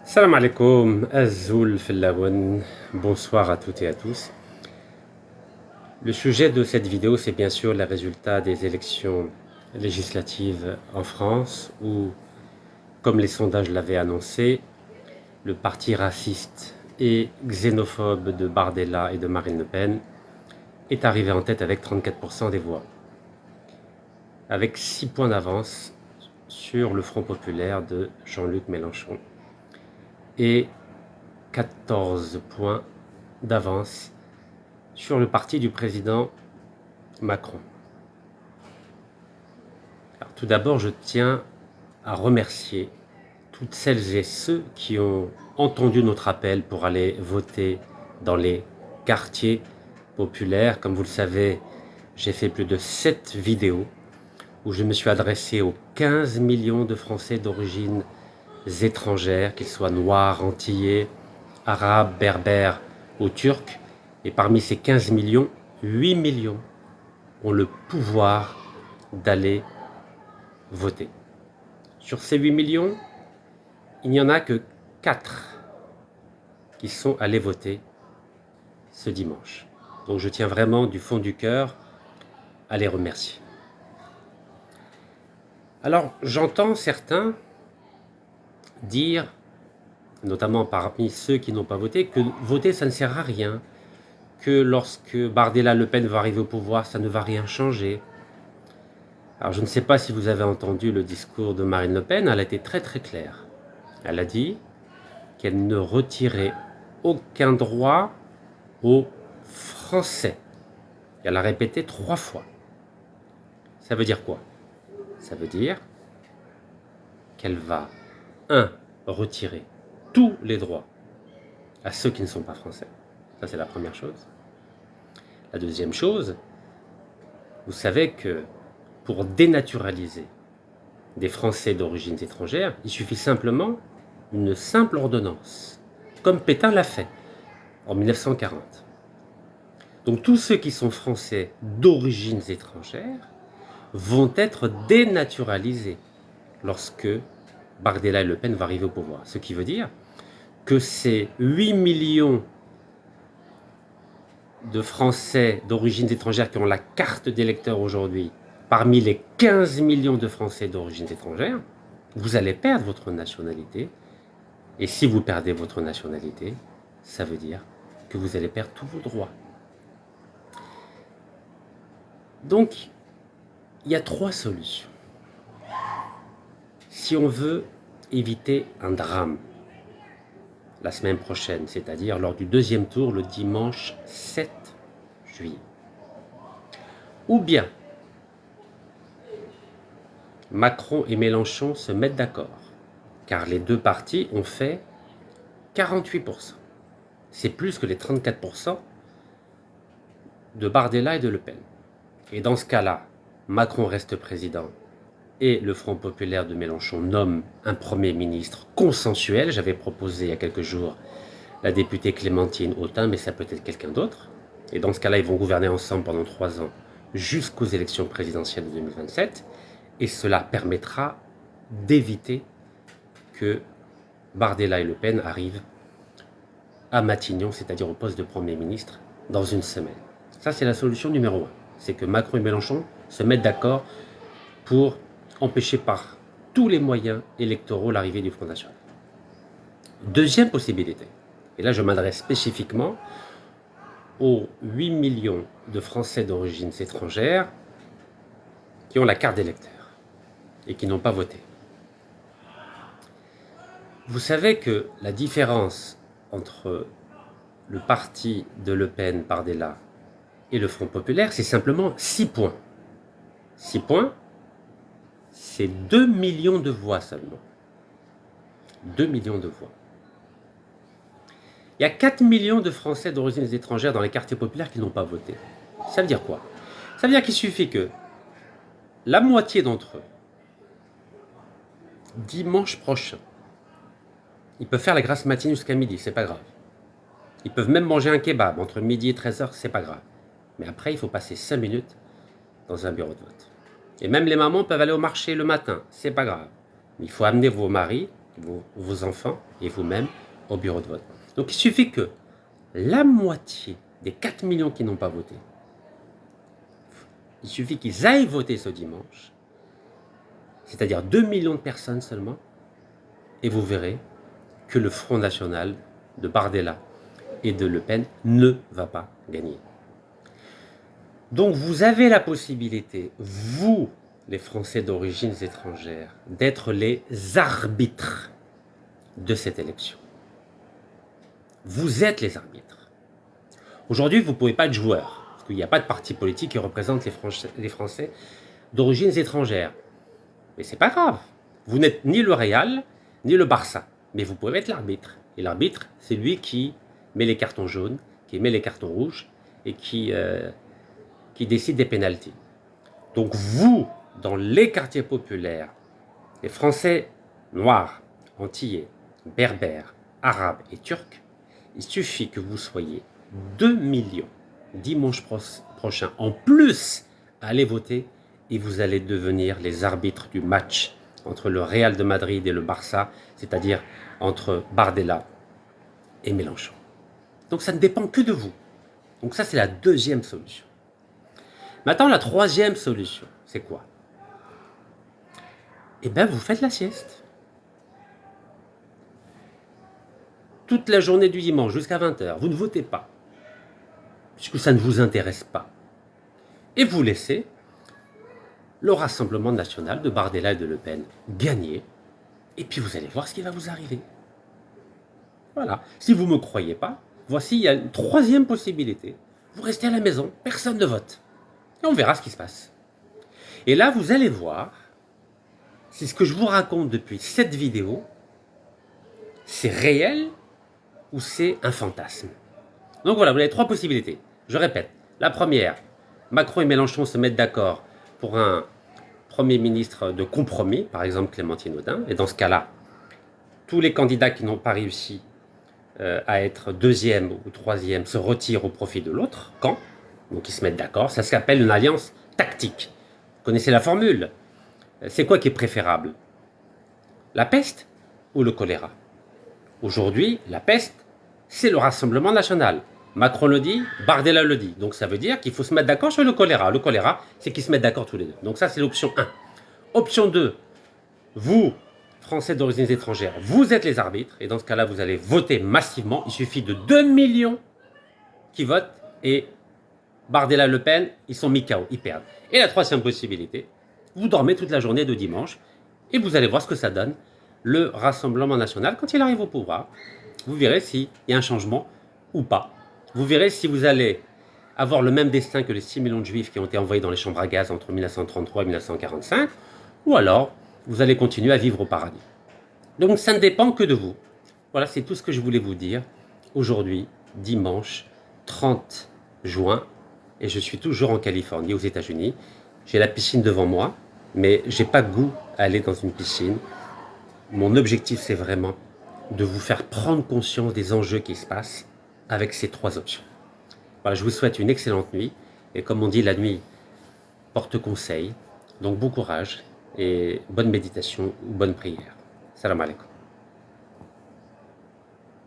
Salam alaikum, Azoul Fellawan, bonsoir à toutes et à tous. Le sujet de cette vidéo, c'est bien sûr les résultats des élections législatives en France où, comme les sondages l'avaient annoncé, le parti raciste et xénophobe de Bardella et de Marine Le Pen est arrivé en tête avec 34% des voix, avec 6 points d'avance sur le Front populaire de Jean-Luc Mélenchon et 14 points d'avance sur le parti du président Macron. Alors, tout d'abord, je tiens à remercier toutes celles et ceux qui ont entendu notre appel pour aller voter dans les quartiers populaires. Comme vous le savez, j'ai fait plus de 7 vidéos où je me suis adressé aux 15 millions de Français d'origine étrangère, qu'ils soient noirs, antillais, arabes, berbères ou turcs. Et parmi ces 15 millions, 8 millions ont le pouvoir d'aller voter. Sur ces 8 millions, il n'y en a que 4 qui sont allés voter ce dimanche. Donc je tiens vraiment du fond du cœur à les remercier. Alors j'entends certains dire, notamment parmi ceux qui n'ont pas voté, que voter ça ne sert à rien, que lorsque Bardella Le Pen va arriver au pouvoir, ça ne va rien changer. Alors je ne sais pas si vous avez entendu le discours de Marine Le Pen, elle a été très très claire. Elle a dit qu'elle ne retirait aucun droit aux Français. Elle l'a répété 3 fois. Ça veut dire quoi? Ça veut dire qu'elle va, retirer tous les droits à ceux qui ne sont pas français. Ça, c'est la première chose. La deuxième chose, vous savez que pour dénaturaliser des Français d'origine étrangère, il suffit simplement une simple ordonnance, comme Pétain l'a fait en 1940. Donc tous ceux qui sont Français d'origine étrangère vont être dénaturalisés lorsque Bardella et Le Pen vont arriver au pouvoir. Ce qui veut dire que ces 8 millions de Français d'origine étrangère qui ont la carte d'électeur aujourd'hui, parmi les 15 millions de Français d'origine étrangère, vous allez perdre votre nationalité. Et si vous perdez votre nationalité, ça veut dire que vous allez perdre tous vos droits. Donc, il y a 3 solutions. Si on veut éviter un drame la semaine prochaine, c'est-à-dire lors du 2e tour, le dimanche 7 juillet. Ou bien Macron et Mélenchon se mettent d'accord, car les deux partis ont fait 48%. C'est plus que les 34% de Bardella et de Le Pen. Et dans ce cas-là, Macron reste président et le Front populaire de Mélenchon nomme un Premier ministre consensuel. J'avais proposé il y a quelques jours la députée Clémentine Autain, mais ça peut être quelqu'un d'autre. Et dans ce cas-là, ils vont gouverner ensemble pendant 3 ans jusqu'aux élections présidentielles de 2027. Et cela permettra d'éviter que Bardella et Le Pen arrivent à Matignon, c'est-à-dire au poste de Premier ministre, dans une semaine. Ça, c'est la solution numéro 1. C'est que Macron et Mélenchon se mettent d'accord pour empêcher par tous les moyens électoraux l'arrivée du Front National. Deuxième possibilité, et là je m'adresse spécifiquement aux 8 millions de Français d'origine étrangère qui ont la carte d'électeur et qui n'ont pas voté. Vous savez que la différence entre le parti de Le Pen, Bardella, et le Front populaire, c'est simplement 6 points. 6 points, c'est 2 millions de voix seulement. 2 millions de voix. Il y a 4 millions de Français d'origine étrangère dans les quartiers populaires qui n'ont pas voté. Ça veut dire quoi? Ça veut dire qu'il suffit que la moitié d'entre eux, dimanche prochain, ils peuvent faire la grasse matinée jusqu'à midi, c'est pas grave. Ils peuvent même manger un kebab entre midi et 13h, c'est pas grave. Mais après, il faut passer 5 minutes dans un bureau de vote. Et même les mamans peuvent aller au marché le matin, c'est pas grave. Mais il faut amener vos maris vos enfants et vous-même au bureau de vote. Donc il suffit que la moitié des 4 millions qui n'ont pas voté, il suffit qu'ils aillent voter ce dimanche, c'est-à-dire 2 millions de personnes seulement, et vous verrez que le Front National de Bardella et de Le Pen ne va pas gagner. Donc vous avez la possibilité, vous, les Français d'origine étrangère, d'être les arbitres de cette élection. Vous êtes les arbitres. Aujourd'hui, vous ne pouvez pas être joueur, parce qu'il n'y a pas de parti politique qui représente les Français d'origine étrangère. Mais c'est pas grave. Vous n'êtes ni le Real, ni le Barça. Mais vous pouvez être l'arbitre. Et l'arbitre, c'est lui qui met les cartons jaunes, qui met les cartons rouges, et qui décide des pénaltys. Donc vous, dans les quartiers populaires, les Français noirs, antillais, berbères, arabes et turcs, il suffit que vous soyez 2 millions dimanche prochain en plus à aller voter et vous allez devenir les arbitres du match entre le Real de Madrid et le Barça, c'est-à-dire entre Bardella et Mélenchon. Donc ça ne dépend que de vous. Donc ça, c'est la deuxième solution. Maintenant, la troisième solution, c'est quoi? Eh bien, vous faites la sieste. Toute la journée du dimanche jusqu'à 20h, vous ne votez pas, puisque ça ne vous intéresse pas. Et vous laissez le Rassemblement national de Bardella et de Le Pen gagner, et puis vous allez voir ce qui va vous arriver. Voilà. Si vous ne me croyez pas, voici, il y a une troisième possibilité. Vous restez à la maison, personne ne vote. Et on verra ce qui se passe. Et là, vous allez voir si ce que je vous raconte depuis cette vidéo, c'est réel ou c'est un fantasme. Donc voilà, vous avez trois possibilités. Je répète. La première, Macron et Mélenchon se mettent d'accord pour un Premier ministre de compromis, par exemple Clémentine Autain. Et dans ce cas-là, tous les candidats qui n'ont pas réussi à être deuxième ou troisième se retirent au profit de l'autre camp. Donc ils se mettent d'accord. Ça s'appelle une alliance tactique. Vous connaissez la formule. C'est quoi qui est préférable? La peste ou le choléra? Aujourd'hui, la peste, c'est le Rassemblement national. Macron le dit, Bardella le dit. Donc ça veut dire qu'il faut se mettre d'accord sur le choléra. Le choléra, c'est qu'ils se mettent d'accord tous les deux. Donc ça, c'est l'option 1. Option 2, vous, Français d'origine étrangère, vous êtes les arbitres. Et dans ce cas-là, vous allez voter massivement. Il suffit de 2 millions qui votent. Et Bardella, Le Pen, ils sont mis KO, ils perdent. Et la troisième possibilité, vous dormez toute la journée de dimanche. Et vous allez voir ce que ça donne. Le Rassemblement national, quand il arrive au pouvoir, vous verrez s'il y a un changement ou pas. Vous verrez si vous allez avoir le même destin que les 6 millions de juifs qui ont été envoyés dans les chambres à gaz entre 1933 et 1945, ou alors vous allez continuer à vivre au paradis. Donc ça ne dépend que de vous. Voilà, c'est tout ce que je voulais vous dire aujourd'hui, dimanche 30 juin, et je suis toujours en Californie, aux États-Unis. J'ai la piscine devant moi, mais j'ai pas goût à aller dans une piscine. Mon objectif, c'est vraiment de vous faire prendre conscience des enjeux qui se passent avec ces trois options. Voilà, je vous souhaite une excellente nuit. Et comme on dit, la nuit porte conseil. Donc bon courage et bonne méditation ou bonne prière. Salam alaikum.